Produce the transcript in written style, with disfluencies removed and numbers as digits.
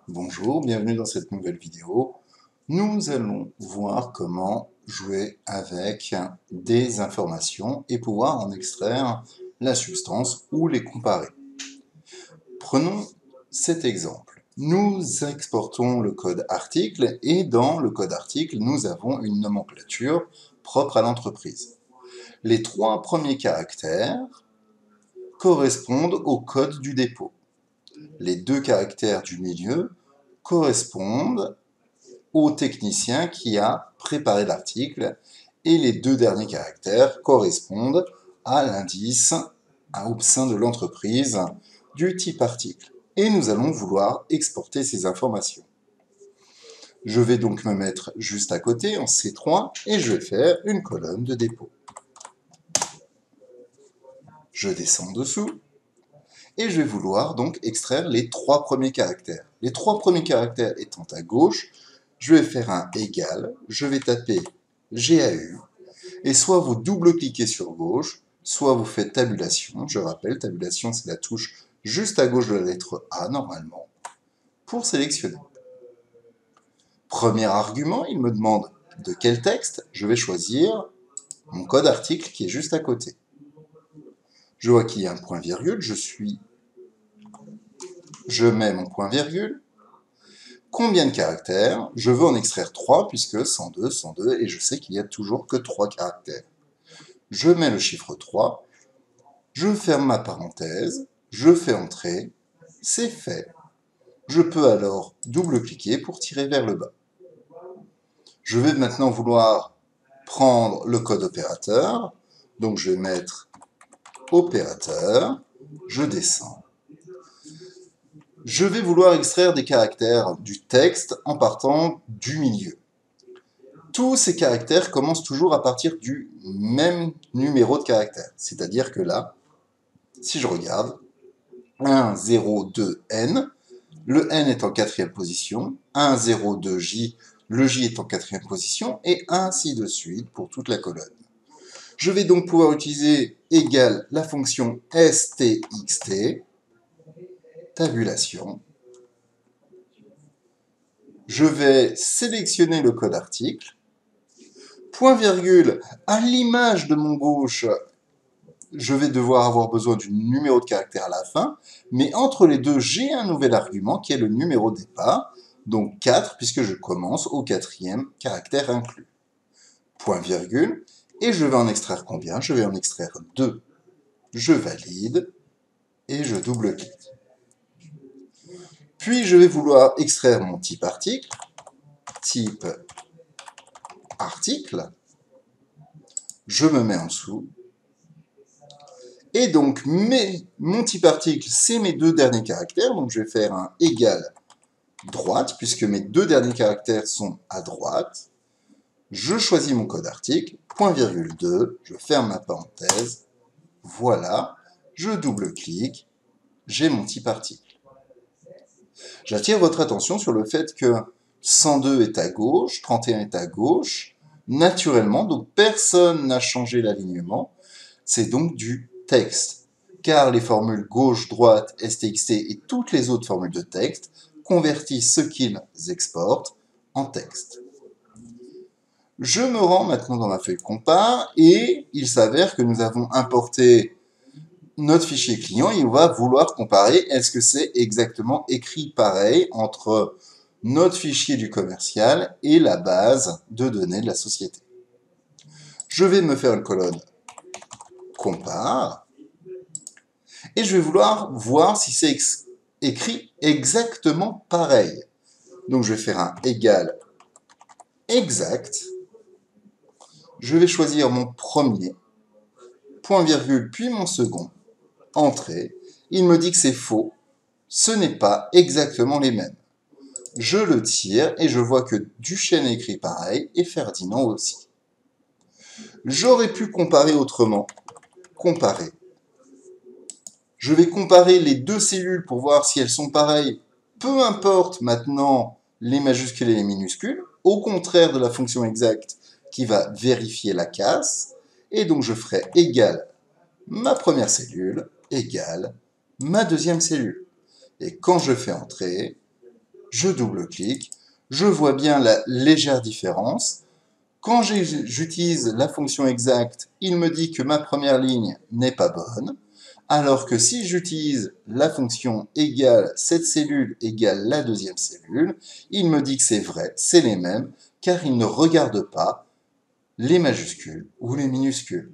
Bonjour, bienvenue dans cette nouvelle vidéo. Nous allons voir comment jouer avec des informations et pouvoir en extraire la substance ou les comparer. Prenons cet exemple. Nous exportons le code article et dans le code article, nous avons une nomenclature propre à l'entreprise. Les 3 premiers caractères correspondent au code du dépôt. Les 2 caractères du milieu correspondent au technicien qui a préparé l'article et les 2 derniers caractères correspondent à l'indice au sein de l'entreprise du type article. Et nous allons vouloir exporter ces informations. Je vais donc me mettre juste à côté en C3 et je vais faire une colonne de dépôt. Je descends en dessous et je vais vouloir donc extraire les 3 premiers caractères. Les 3 premiers caractères étant à gauche, je vais faire un égal, je vais taper GAU, et soit vous double-cliquez sur gauche, soit vous faites tabulation. Je rappelle, tabulation, c'est la touche juste à gauche de la lettre A, normalement, pour sélectionner. Premier argument, il me demande de quel texte. Je vais choisir mon code article qui est juste à côté. Je vois qu'il y a un point-virgule, je mets mon point-virgule. Combien de caractères? Je veux en extraire 3, puisque 102, 102, et je sais qu'il n'y a toujours que 3 caractères. Je mets le chiffre 3, je ferme ma parenthèse, je fais entrer, c'est fait. Je peux alors double-cliquer pour tirer vers le bas. Je vais maintenant vouloir prendre le code opérateur, donc je vais mettre opérateur, je descends. Je vais vouloir extraire des caractères du texte en partant du milieu. Tous ces caractères commencent toujours à partir du même numéro de caractère. C'est-à-dire que là, si je regarde, 1, 0, 2, N, le N est en 4e position, 1, 0, 2, J, le J est en 4e position, et ainsi de suite pour toute la colonne. Je vais donc pouvoir utiliser égal la fonction stxt, tabulation. Je vais sélectionner le code article, point virgule, à l'image de mon gauche, je vais devoir avoir besoin du numéro de caractère à la fin, mais entre les deux, j'ai un nouvel argument qui est le numéro de départ, donc 4, puisque je commence au 4e caractère inclus. Point virgule, et je vais en extraire combien? Je vais en extraire 2. Je valide, et je double-clique. Puis je vais vouloir extraire mon type article, je me mets en dessous, et donc mon type article, c'est mes 2 derniers caractères, donc je vais faire un égal droite, puisque mes 2 derniers caractères sont à droite. Je choisis mon code article, point virgule 2, je ferme ma parenthèse, voilà, je double-clique, j'ai mon type article. J'attire votre attention sur le fait que 102 est à gauche, 31 est à gauche, naturellement, donc personne n'a changé l'alignement, c'est donc du texte, car les formules gauche, droite, stxt et toutes les autres formules de texte convertissent ce qu'ils exportent en texte. Je me rends maintenant dans ma feuille compare et il s'avère que nous avons importé notre fichier client et on va vouloir comparer est-ce que c'est exactement écrit pareil entre notre fichier du commercial et la base de données de la société. Je vais me faire une colonne compare et je vais vouloir voir si c'est écrit exactement pareil. Donc je vais faire un égal exact. Je vais choisir mon premier, point virgule, puis mon second, entrée. Il me dit que c'est faux, ce n'est pas exactement les mêmes. Je le tire et je vois que Duchesne écrit pareil et Ferdinand aussi. J'aurais pu comparer autrement. Comparer. Je vais comparer les 2 cellules pour voir si elles sont pareilles. Peu importe maintenant les majuscules et les minuscules, au contraire de la fonction exact qui va vérifier la casse. Et donc je ferai égal ma première cellule égale ma deuxième cellule. Et quand je fais entrer, je double-clique, je vois bien la légère différence. Quand j'utilise la fonction exact, il me dit que ma première ligne n'est pas bonne, alors que si j'utilise la fonction égale cette cellule égale la deuxième cellule, il me dit que c'est vrai, c'est les mêmes, car il ne regarde pas les majuscules ou les minuscules.